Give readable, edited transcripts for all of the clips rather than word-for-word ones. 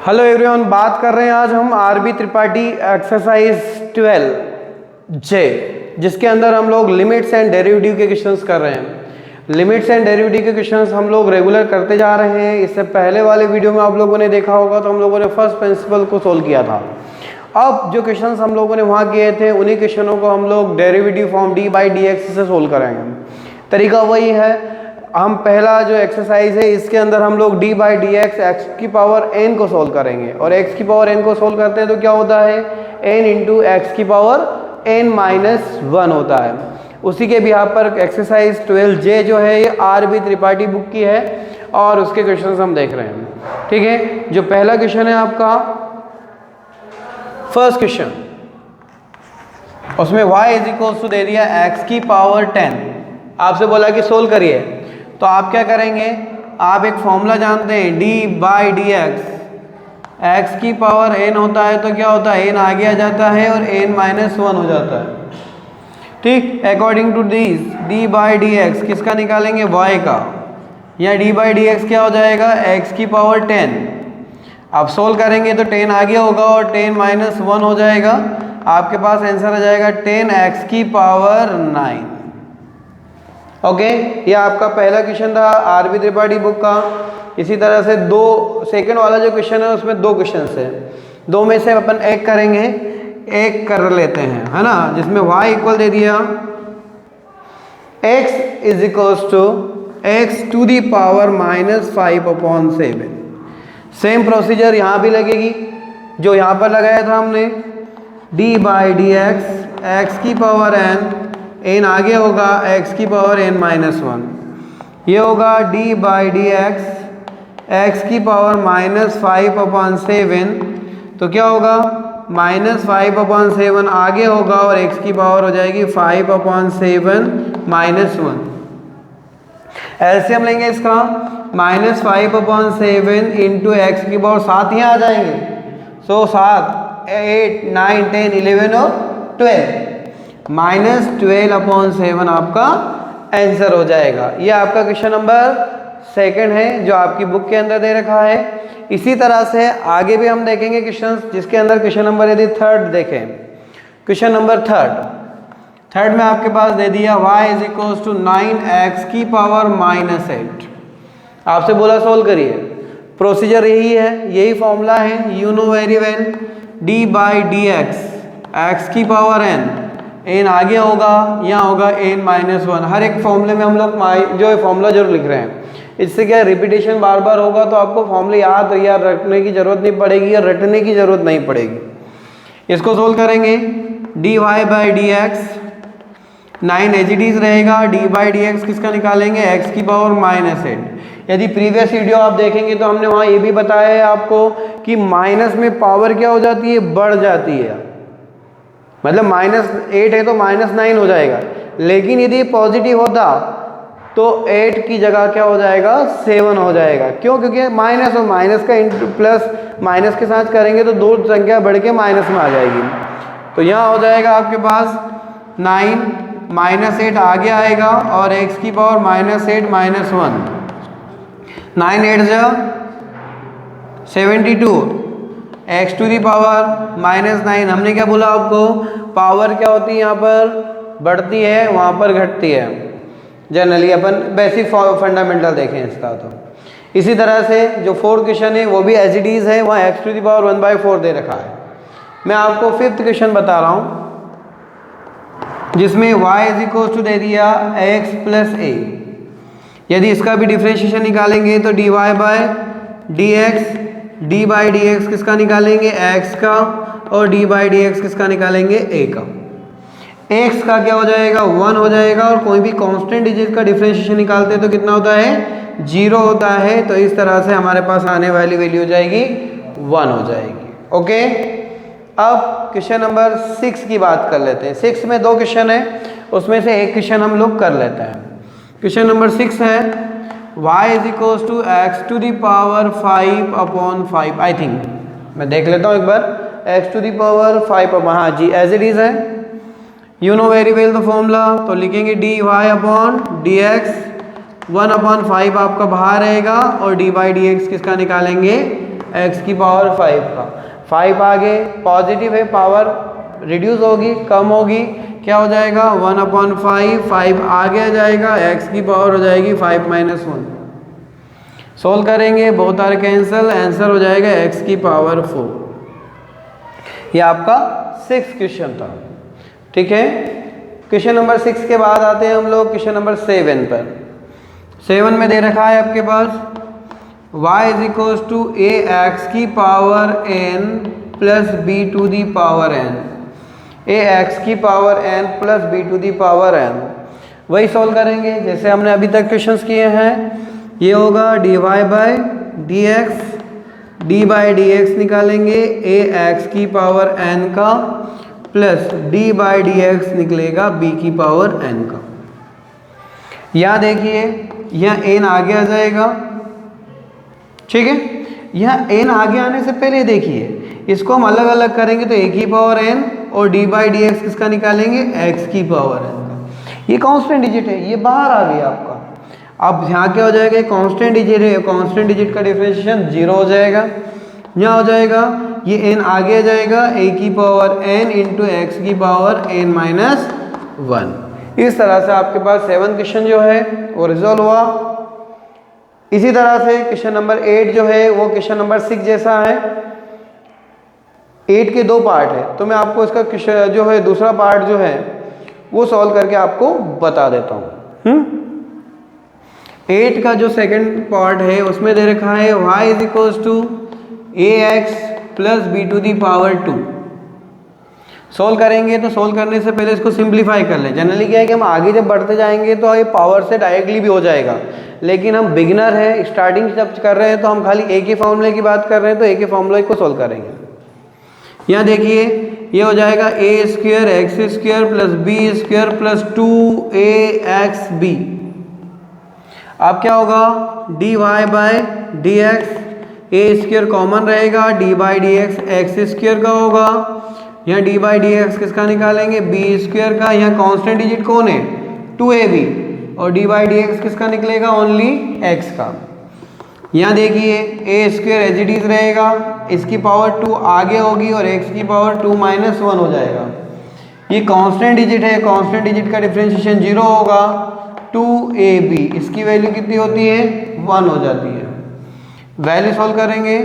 Hello everyone, बात कर रहे हैं आज हम आरबी त्रिपाठी एक्सरसाइज 12 जे, जिसके अंदर हम लोग लिमिट्स एंड डेरिवेटिव के क्वेश्चंस कर रहे हैं। लिमिट्स एंड डेरिवेटिव के क्वेश्चंस हम लोग रेगुलर करते जा रहे हैं। इससे पहले वाले वीडियो में आप लोगों ने देखा होगा तो हम लोगों ने फर्स्ट प्रिंसिपल को सोल्व किया था। अब जो क्वेश्चंस हम लोगों ने वहाँ किए थे उन्हीं क्वेश्चनों को हम लोग derivative form D by d x से सोल्व करेंगे। तरीका वही है, हम पहला जो एक्सरसाइज है इसके अंदर हम लोग d by d x x की पावर n को सोल्व करेंगे, और x की पावर n को सोल्व करते हैं तो क्या होता है n इंटू एक्स की पावर n माइनस 1 होता है। उसी के भी यहाँ पर एक्सरसाइज 12J जो है ये आरबी त्रिपाठी बुक की है और उसके क्वेश्चंस हम देख रहे हैं। ठीक है, जो पहला क्वेश्चन है आपका फर्स्ट क्वेश्चन, उसमें y इज इक्वल्स टू दे दिया x की पावर 10, आपसे बोला कि सोल्व करिए। तो आप क्या करेंगे, आप एक फॉर्मूला जानते हैं d by d x, x की पावर n होता है तो क्या होता है n आगे आ जाता है और n माइनस 1 हो जाता है। ठीक, according to this d by d x किसका निकालेंगे, y का, या d बाई डी एक्स क्या हो जाएगा x की पावर 10। आप सोल्व करेंगे तो 10 आगे होगा और 10 माइनस 1 हो जाएगा, आपके पास आंसर आ जाएगा 10x की पावर 9। ओके, ये आपका पहला क्वेश्चन था आरबी त्रिपाठी बुक का। इसी तरह से दो सेकंड वाला जो क्वेश्चन है उसमें दो क्वेश्चन है, दो में से अपन एक करेंगे, एक कर लेते हैं, है ना, जिसमें y इक्वल दे दिया x is equals to x to the power minus 5/7। Same procedure यहाँ भी लगेगी जो यहाँ पर लगाया था हमने, d by d x x की पावर n आगे होगा x की पावर n माइनस 1, ये होगा d बाई डी एक्स की पावर माइनस 5/7, तो क्या होगा माइनस 5/7 आगे होगा और x की पावर हो जाएगी 5/7 माइनस 1। एलसीएम लेंगे इसका, माइनस 5/7 इंटू एक्स की पावर 7 यहाँ आ जाएंगे, सो 7 8 9 10 11 और 12, माइनस 12/7 आपका आंसर हो जाएगा। ये आपका क्वेश्चन नंबर सेकंड है जो आपकी बुक के अंदर दे रखा है। इसी तरह से आगे भी हम देखेंगे क्वेश्चन, जिसके अंदर क्वेश्चन नंबर यदि थर्ड देखें, क्वेश्चन नंबर थर्ड में आपके पास दे दिया y is equals to 9x की पावर माइनस 8। आपसे बोला सोल्व करिए, प्रोसीजर यही है, यही फॉर्मूला है, you know very well, d by d x की पावर n आगे होगा, यहाँ होगा n माइनस 1। हर एक फॉर्मूले में हम लोग जो है फॉर्मूला जरूर लिख रहे हैं, इससे क्या रिपीटेशन बार बार होगा तो आपको फॉर्मूले याद रखने की जरूरत नहीं पड़ेगी या रटने की जरूरत नहीं पड़ेगी। इसको सोल्व करेंगे, dy by d x 9 as it is रहेगा, d बाई डी एक्स किसका निकालेंगे x की पावर माइनस 8। यदि प्रीवियस वीडियो आप देखेंगे तो हमने वहाँ ये भी बताया है आपको कि माइनस में पावर क्या हो जाती है, बढ़ जाती है, मतलब माइनस 8 है तो माइनस 9 हो जाएगा, लेकिन यदि पॉजिटिव होता तो 8 की जगह क्या हो जाएगा 7 हो जाएगा। क्यों, क्योंकि माइनस और माइनस का प्लस माइनस के साथ करेंगे तो दो संख्या बढ़ के माइनस में आ जाएगी। तो यहाँ हो जाएगा आपके पास 9 माइनस 8 आगे आएगा और x की पावर माइनस 8 माइनस 1, 9 8 जा 72, x to the power minus 9। हमने क्या बोला आपको, पावर क्या होती है यहाँ पर बढ़ती है, वहाँ पर घटती है, जनरली अपन बेसिक फंडामेंटल देखें इसका। तो इसी तरह से जो फोर्थ क्वेश्चन है वो भी एज इट इज है, वहाँ x टू दी पावर 1/4 दे रखा है। मैं आपको फिफ्थ क्वेश्चन बता रहा हूँ जिसमें y इज इक्वल टू दे दिया x प्लस a। यदि इसका भी डिफ्रेंशिएशन निकालेंगे तो dy by d x, d by d x किसका निकालेंगे x का, और d बाई डी एक्स किसका निकालेंगे a का। x का क्या हो जाएगा 1 हो जाएगा, और कोई भी कांस्टेंट डिजिट का डिफरेंशिएशन निकालते हैं तो कितना होता है 0 होता है, तो इस तरह से हमारे पास आने वाली वैल्यू हो जाएगी 1 हो जाएगी। ओके, अब क्वेश्चन नंबर 6 की बात कर लेते हैं। 6 में दो क्वेश्चन है, उसमें से एक क्वेश्चन हम लोग कर लेते हैं। क्वेश्चन नंबर 6 है y is equals to x to the power 5/5। I think मैं देख लेता हूँ एक बार, x टू दी पावर 5, हाँ जी एज इट इज है, you know very well the formula. तो लिखेंगे dy अपॉन डी एक्स 1/5 आपका बाहर रहेगा, और d बाई डी एक्स किसका निकालेंगे x की पावर 5 का। 5 आगे पॉजिटिव है, पावर रिड्यूस होगी, कम होगी, क्या हो जाएगा 1/5, 5 आगे आ जाएगा, x की पावर हो जाएगी 5 - 1। सोल्व करेंगे, बहुत सारे कैंसिल, आंसर हो जाएगा x की पावर 4। ये आपका 6 क्वेश्चन था। ठीक है, क्वेश्चन नंबर 6 के बाद आते हैं हम लोग क्वेश्चन नंबर 7 पर। 7 में दे रखा है आपके पास y = ax की power n plus b to the power n, ax की power n plus b to the power n। वही सॉल्व करेंगे जैसे हमने अभी तक क्वेश्चंस किए हैं। ये होगा dy by dx, d by dx निकालेंगे ax की पावर n का प्लस d बाई dx निकलेगा b की पावर n का। यहाँ देखिए यहाँ n आगे आ जाएगा, ठीक है। यहाँ n आगे आने से पहले देखिए इसको हम अलग अलग करेंगे तो a की पावर n और d बाई dx किसका निकालेंगे x की पावर n का। ये कांस्टेंट डिजिट है, ये बाहर आ गया आपका। अब यहाँ क्या हो जाएगा, कांस्टेंट डिजिट है, कांस्टेंट डिजिट का डिफरेंशिएशन 0 हो जाएगा। यहाँ हो जाएगा ये n आगे आ जाएगा a की पावर n इंटू एक्स की पावर n - 1। इस तरह से आपके पास 7 क्वेश्चन जो है वो रिजॉल्व हुआ। इसी तरह से क्वेश्चन नंबर 8 जो है वो क्वेश्चन नंबर 6 जैसा है। 8 के 2 पार्ट है, तो मैं आपको इसका जो है दूसरा पार्ट जो है वो सॉल्व करके आपको बता देता हूँ। 8 का जो सेकंड पार्ट है उसमें दे रखा है y = ax plus b to the power 2। Solve करेंगे तो सोल्व करने से पहले इसको सिंप्लीफाई कर लें। जनरली क्या है कि हम आगे जब बढ़ते जाएंगे तो ये पावर से डायरेक्टली भी हो जाएगा, लेकिन हम बिगिनर है, स्टार्टिंग जब कर रहे हैं तो हम खाली a के फॉर्मूले की बात कर रहे हैं, तो a के फॉर्मूले को सोल्व करेंगे। यहाँ देखिए ये हो जाएगा a² x² plus b² plus 2axb। अब क्या होगा dy by dx, a² common रहेगा, d बाई dx x² का होगा। यहाँ d बाई dx किसका निकालेंगे b² का। यहाँ कांस्टेंट डिजिट कौन है 2ab, और d बाई dx किसका निकलेगा ओनली x का। यहाँ देखिए a² एज इट इज रहेगा, इसकी पावर 2 आगे होगी और x की पावर 2 - 1 हो जाएगा। ये कांस्टेंट डिजिट है, कांस्टेंट डिजिट का डिफरेंशिएशन 0 होगा। 2ab इसकी वैल्यू कितनी होती है 1 हो जाती है। वैल्यू सॉल्व करेंगे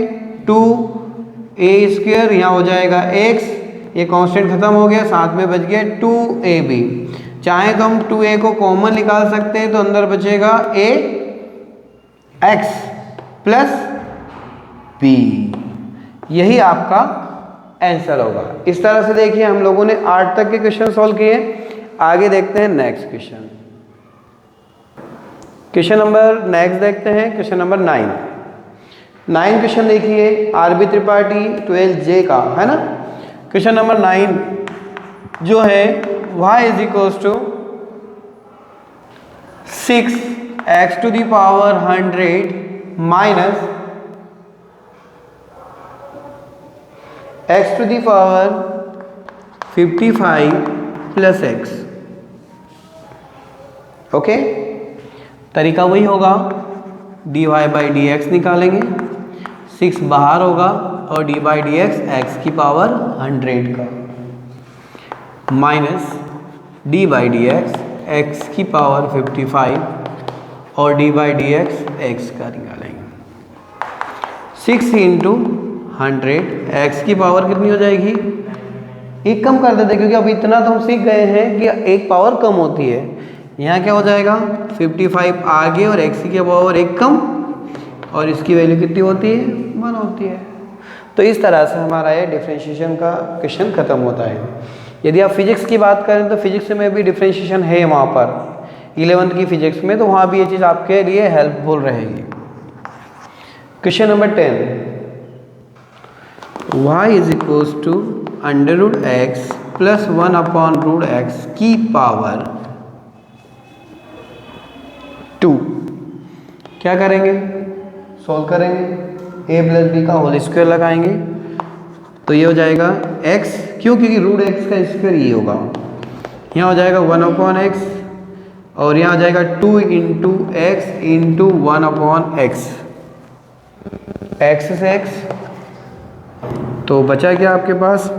2a² यहाँ हो जाएगा x, ये कांस्टेंट खत्म हो गया, साथ में बच गया 2ab। चाहे तो हम 2a को कॉमन निकाल सकते हैं, तो अंदर बचेगा ax प्लस b। यही आपका आंसर होगा। इस तरह से देखिए हम लोगों ने 8 तक के क्वेश्चन सॉल्व किए। आगे देखते हैं next question. Question number next देखते हैं क्वेश्चन नंबर 9। 9 क्वेश्चन देखिए आरबी त्रिपाठी 12J का है ना। क्वेश्चन नंबर 9 जो है y = 6x to the power 100 minus x to the power 55 plus x। Okay, तरीका वही होगा, dy बाई dx निकालेंगे, 6 बाहर होगा और d बाई dx x की पावर 100 का minus d by dx x की पावर 55 और d बाई dx x का निकालेंगे। 6 इंटू 100 x की पावर कितनी हो जाएगी, एक कम कर देते क्योंकि अब इतना तो हम सीख गए हैं कि एक पावर कम होती है। यहाँ क्या हो जाएगा 55 आगे और x की पावर 1 कम, और इसकी वैल्यू कितनी होती है 1 होती है। तो इस तरह से हमारा ये डिफरेंशिएशन का क्वेश्चन खत्म होता है। यदि आप फिजिक्स की बात करें तो फिजिक्स में भी डिफरेंशिएशन है वहाँ पर 11th की फिजिक्स में, तो वहाँ भी ये चीज़ आपके लिए हेल्पफुल रहेगी। Question number 10, y = √x plus 1/√x की पावर 2। क्या करेंगे, सॉल्व करेंगे, a प्लस b का होल स्क्वायर लगाएंगे, तो ये हो जाएगा x, क्यों, क्योंकि √x का स्क्वायर ये होगा। यहाँ हो जाएगा 1/x और यहाँ हो जाएगा 2 × x × 1/x। एक्स से एक्स, तो बचा क्या आपके पास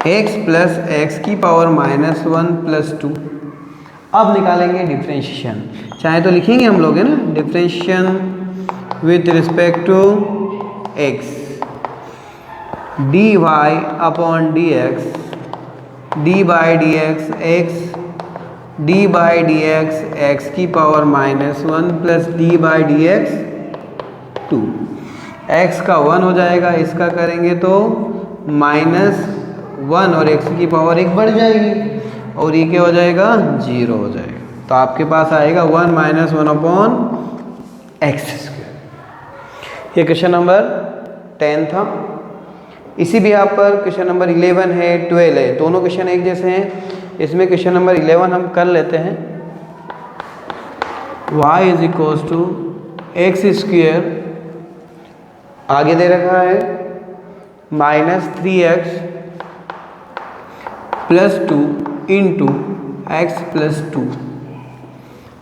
x प्लस एक्स की पावर -1 प्लस 2। अब निकालेंगे डिफ्रेंशिएशन, चाहे तो लिखेंगे हम लोग, है ना, differentiation with respect to x, dy upon dx, d by d x x, d by d x x की power -1 plus d by d x 2। x का 1 हो जाएगा, इसका करेंगे तो -1 और x की पावर 1 बढ़ जाएगी और ये क्या हो जाएगा 0 हो जाएगा। तो आपके पास आएगा 1 - 1 अपॉन x²। ये क्वेश्चन नंबर 10 था। इसी भी आप पर क्वेश्चन नंबर 11 है, 12 है, दोनों क्वेश्चन एक जैसे हैं। इसमें क्वेश्चन नंबर 11 हम कर लेते हैं। y = x², आगे दे रखा है -3x plus 2 into x plus 2।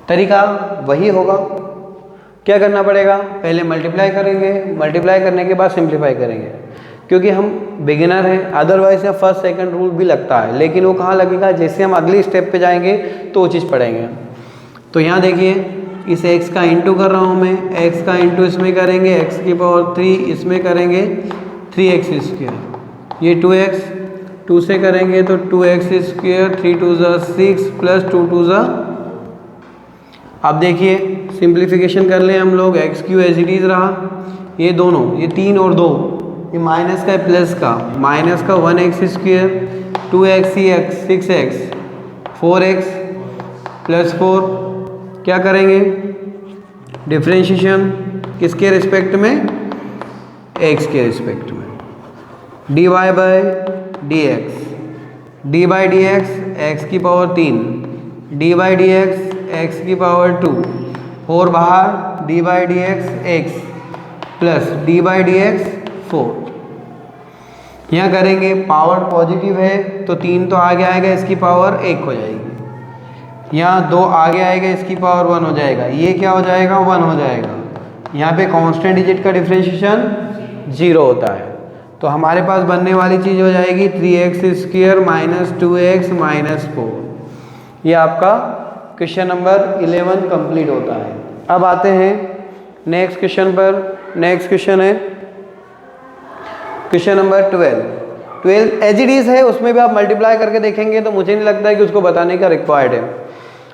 तरीका वही होगा, क्या करना पड़ेगा, पहले मल्टीप्लाई करेंगे, मल्टीप्लाई करने के बाद सिंप्लीफाई करेंगे, क्योंकि हम बिगिनर हैं। अदरवाइज या फर्स्ट सेकंड रूल भी लगता है, लेकिन वो कहाँ लगेगा, जैसे हम अगली स्टेप पे जाएंगे तो वो चीज़ पढ़ेंगे। तो यहाँ देखिए, इस x का इंटू कर रहा हूँ मैं, x का इंटू इसमें करेंगे, x की पावर 3 इसमें करेंगे 3x², ये 2x, 2 से करेंगे तो 2x², 3 2 ज़ा 6 प्लस 2 2 ज़ा। अब देखिए सिंप्लीफिकेशन कर लें हम लोग, x³ एज इट इज़ रहा, ये दोनों, ये 3 और 2, ये माइनस का प्लस का, माइनस का 1x², 2x 6x, 4x plus 4, क्या करेंगे डिफ्रेंशिएशन किसके रिस्पेक्ट में, x के रिस्पेक्ट में, dy by d x, d by d x x की power 3, d by d x x की पावर 2, 4 बाहर, d by d x x plus d by d x 4। यहाँ करेंगे, पावर पॉजिटिव है तो 3 तो आगे आएगा, इसकी पावर 1 हो जाएगी। यहाँ 2 आगे आएगा, इसकी पावर 1 हो जाएगा, ये क्या हो जाएगा 1 हो जाएगा। यहाँ पे कांस्टेंट डिजिट का डिफरेंशिएशन 0 होता है, तो हमारे पास बनने वाली चीज़ हो जाएगी 3x² - 2x - 4। ये आपका क्वेश्चन नंबर 11 कंप्लीट होता है। अब आते हैं नेक्स्ट क्वेश्चन पर। नेक्स्ट क्वेश्चन है question number 12 as it is है, उसमें भी आप मल्टीप्लाई करके देखेंगे तो मुझे नहीं लगता है कि उसको बताने का रिक्वायर्ड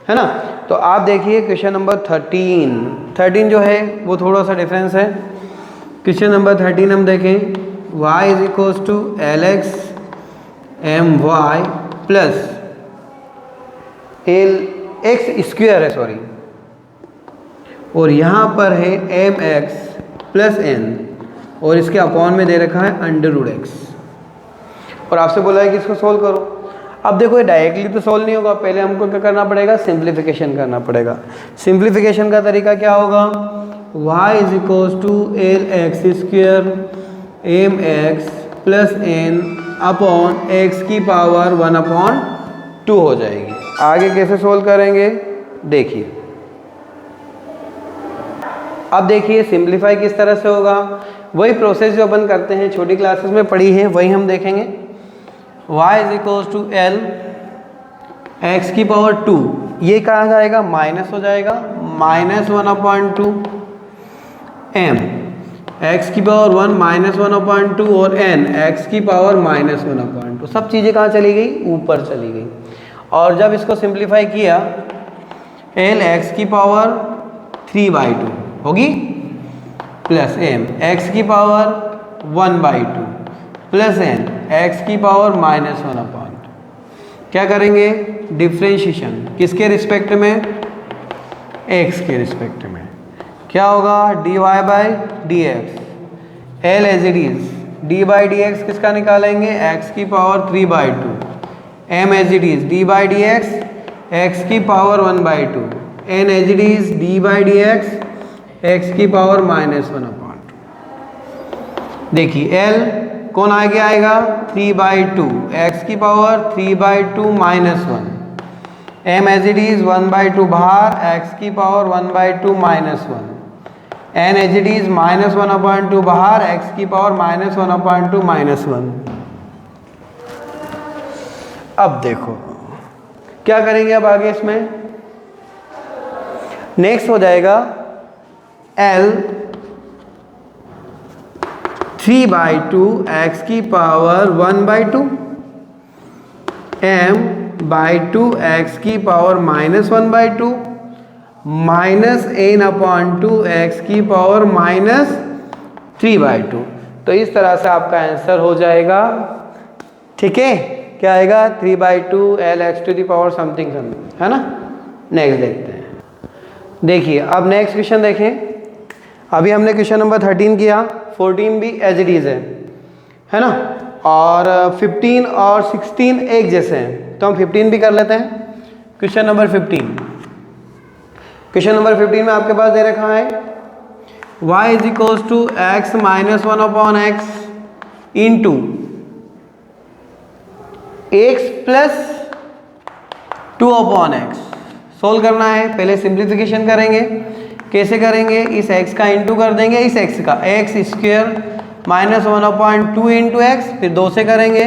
है ना। तो आप देखिए क्वेश्चन नंबर 13 जो है वो थोड़ा सा डिफरेंस है। क्वेश्चन नंबर 13 हम देखें, y = lx my plus x² है, सॉरी, और यहाँ पर है mx प्लस n और इसके अपॉन में दे रखा है √x, और आपसे बोला है कि इसको सोल्व करो। अब देखो ये डायरेक्टली तो सोल्व नहीं होगा, पहले हमको क्या करना पड़ेगा, सिंप्लीफिकेशन करना पड़ेगा। सिंप्लीफिकेशन का तरीका क्या होगा, y = lx² mx plus n upon x की पावर 1/2 हो जाएगी। आगे कैसे सोल्व करेंगे देखिए। अब देखिए सिंप्लीफाई किस तरह से होगा, वही प्रोसेस जो अपन करते हैं छोटी क्लासेस में पढ़ी है वही हम देखेंगे। y = l x की पावर 2, ये कहाँ जाएगा माइनस हो जाएगा, -1/2 m x की पावर 1 -1/2 और n x की पावर -1/2, सब चीज़ें कहाँ चली गई, ऊपर चली गई। और जब इसको सिंप्लीफाई किया, l x की पावर 3/2 होगी प्लस m x की पावर 1/2 प्लस n x की पावर -1/2। क्या करेंगे डिफ्रेंशिएशन किसके रिस्पेक्ट में, x के रिस्पेक्ट में। क्या होगा dy by d x, l as it is, d by d x किसका निकालेंगे, x की power 3/2, m as it is d by d x x की power 1/2, n as it is d by d x x की power -1/2। देखिए l कौन आगे आएगा 3/2, x की power 3/2 -1, m as it is 1/2 बाहर, x की power 1/2 -1, n h D is -1/2 बाहर, x की पावर -1/2 -1। अब देखो क्या करेंगे अब आगे इसमें, नेक्स्ट हो जाएगा L 3/2 x की पावर 1/2 m/2 x की पावर -1/2 -n/2 x की पावर -3/2। तो इस तरह से आपका आंसर हो जाएगा। ठीक है, क्या आएगा 3/2 L x to the power something something, है ना। नेक्स्ट देखते हैं। देखिए अब नेक्स्ट क्वेश्चन देखें। अभी हमने क्वेश्चन नंबर 13 किया, 14 भी एज इट इज है ना, और 15 और 16 एक जैसे हैं, तो हम 15 भी कर लेते हैं। क्वेश्चन नंबर 15, क्वेश्चन नंबर 15 में आपके पास दे रखा है y is equals to x -1/x into x plus 2/x। सोल्व करना है, पहले सिंप्लीफिकेशन करेंगे। कैसे करेंगे, इस x का इंटू कर देंगे इस x का, x स्क्वायर -1/2 इंटू एक्स, फिर 2 से करेंगे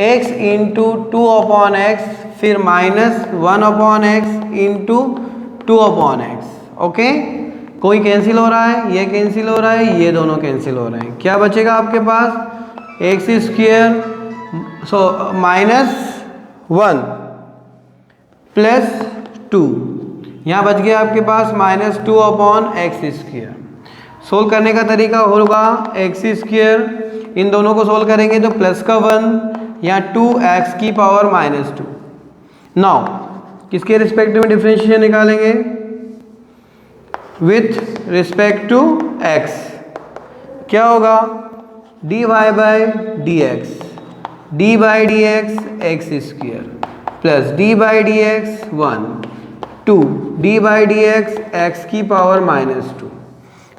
x इंटू 2/x, फिर -1/x इंटू 2/x। ओके, कोई कैंसिल हो रहा है, ये कैंसिल हो रहा है, ये दोनों कैंसिल हो रहे हैं। क्या बचेगा आपके पास, एक्स स्क्वायर -1 प्लस 2, यहाँ बच गया आपके पास -2/x स्क्वायर। सोल्व करने का तरीका होगा एक्स स्क्वायर, इन दोनों को सोल्व करेंगे तो प्लस का 1 या 2x की पावर -2। नाउ किसके रिस्पेक्ट में डिफरेंशिएशन निकालेंगे, विथ रिस्पेक्ट टू x। क्या होगा, dy by d x, d by d x x square plus d by d x 1 2 D by d x x की पावर -2।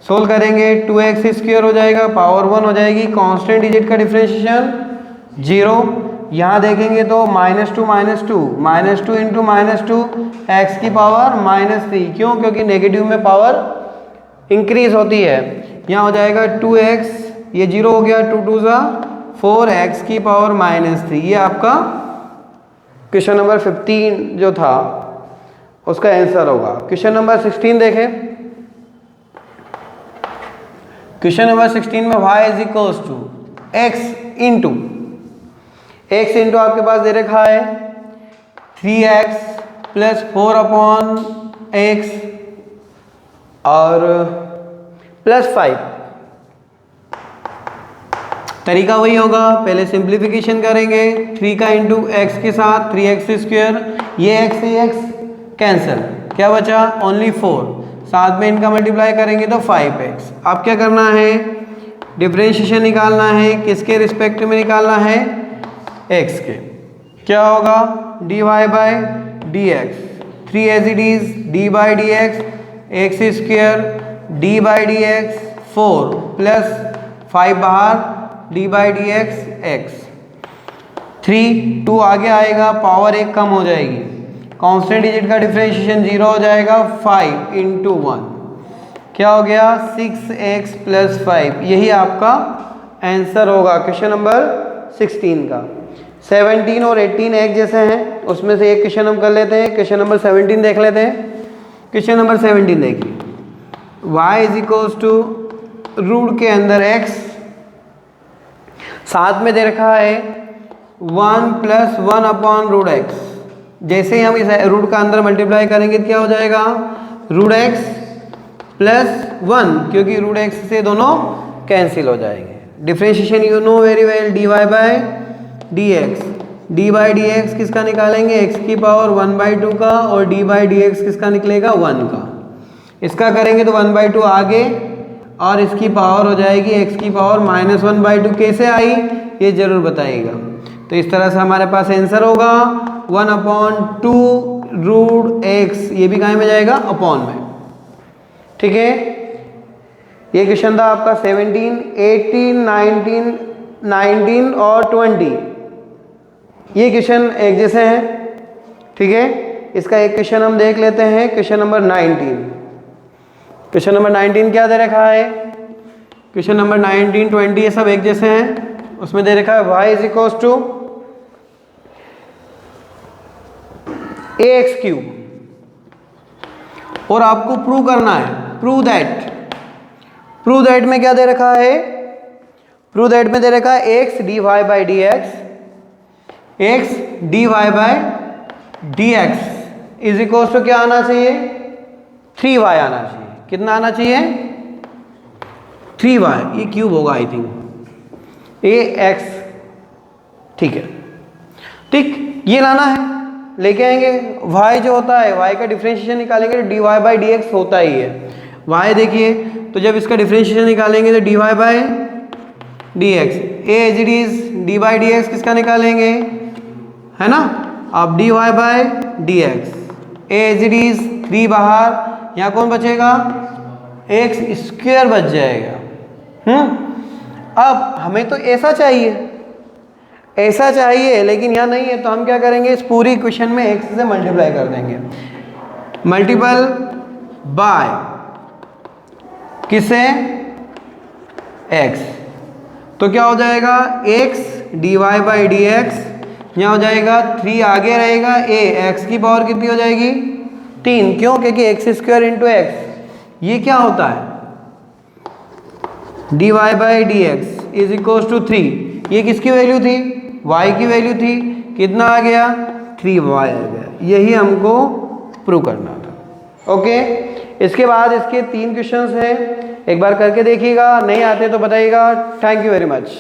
सोल्व करेंगे 2x square हो जाएगा, power 1 हो जाएगी, कांस्टेंट डिजिट का differentiation 0। यहाँ देखेंगे तो -2 इंटू -2 x की पावर -3। क्यों, क्योंकि नेगेटिव में पावर इंक्रीज होती है। यहाँ हो जाएगा 2x, ये 0 हो गया, 2 2 4 x की पावर -3। ये आपका क्वेश्चन नंबर 15 जो था उसका आंसर होगा। क्वेश्चन नंबर 16 देखें। क्वेश्चन नंबर 16 में y is equals to x into आपके पास दे रखा है 3x प्लस 4/x और प्लस 5। तरीका वही होगा, पहले सिंप्लीफिकेशन करेंगे, 3 का इंटू x के साथ 3x स्क्वायर, ये x कैंसिल, क्या बचा ओनली 4, साथ में इनका मल्टीप्लाई करेंगे तो 5x। अब क्या करना है, डिफरेंशिएशन निकालना है, किसके रिस्पेक्ट में निकालना है, x के। क्या होगा, dy by d x, 3 as it is, d by d x x square, d by d x 4 plus 5 बाहर, d by d x x, 3 2 आगे आएगा, पावर 1 कम हो जाएगी, कांस्टेंट डिजिट का डिफरेंशिएशन 0 हो जाएगा, 5 इंटू 1 क्या हो गया 6x प्लस 5। यही आपका आंसर होगा क्वेश्चन नंबर 16 का। 17 और 18 एक जैसे हैं, उसमें से एक क्वेश्चन हम कर लेते हैं। क्वेश्चन नंबर 17 देख लेते हैं। क्वेश्चन नंबर 17 देखिए, y is equals to root के अंदर x, साथ में दे रखा है 1 प्लस 1/√x। जैसे ही हम इस रूट का अंदर मल्टीप्लाई करेंगे तो क्या हो जाएगा, √x प्लस 1, क्योंकि √x से दोनों कैंसिल हो जाएंगे। Differentiation you know very well, dy by d x, d by d x किसका निकालेंगे, x की पावर 1/2 का, और d बाई डी एक्स किसका निकलेगा 1 का। इसका करेंगे तो 1/2 आगे, और इसकी पावर हो जाएगी x की पावर -1/2। कैसे आई ये जरूर बताइएगा। तो इस तरह से हमारे पास आंसर होगा 1/2√x, ये भी कहाँ में जाएगा, अपॉन में। ठीक है, ये क्वेश्चन था आपका 17, 18, 19 और 20। ये क्वेश्चन एक जैसे हैं। ठीक है, इसका एक क्वेश्चन हम देख लेते हैं, क्वेश्चन नंबर 19। क्वेश्चन नंबर 19 क्या दे रखा है? क्वेश्चन नंबर 19, 20 ये सब एक जैसे हैं। उसमें दे रखा है y is equals to ax cube, और आपको प्रूव करना है, प्रूव दैट में क्या दे रखा है? प्रूव दैट में दे रखा है x dy by d x is equals to क्या आना चाहिए? 3y आना चाहिए। कितना आना चाहिए? 3y। ये क्यूब होगा आई थिंक, ax, ठीक है, ठीक, ये लाना है, लेके आएंगे। y जो होता है, y का डिफरेंशिएशन निकालेंगे तो dy बाई डी एक्स होता ही है। y देखिए, तो जब इसका डिफरेंशिएशन निकालेंगे तो dy by d x, a as it is d by d x किसका निकालेंगे, है ना? अब dy by d x, a as it is 3 बाहर, यहाँ कौन बचेगा? एक्स स्क्वायर बच जाएगा। अब हमें तो ऐसा चाहिए, लेकिन यहाँ नहीं है, तो हम क्या करेंगे? इस पूरी इक्वेशन में x से मल्टीप्लाई कर देंगे। मल्टीपल बाय किसे? x, तो क्या हो जाएगा? x dy by d x, यहाँ हो जाएगा 3 आगे रहेगा, x की पावर कितनी हो जाएगी? 3। क्यों? क्योंकि एक्स स्क्वायर इंटू एक्स, ये क्या होता है? dy by d x is equal to 3। ये किसकी वैल्यू थी? y की वैल्यू थी। कितना आ गया? 3y आ गया। यही हमको प्रूव करना था। ओके, इसके बाद इसके 3 क्वेश्चंस हैं, एक बार करके देखिएगा, नहीं आते तो बताइएगा। Thank you very much.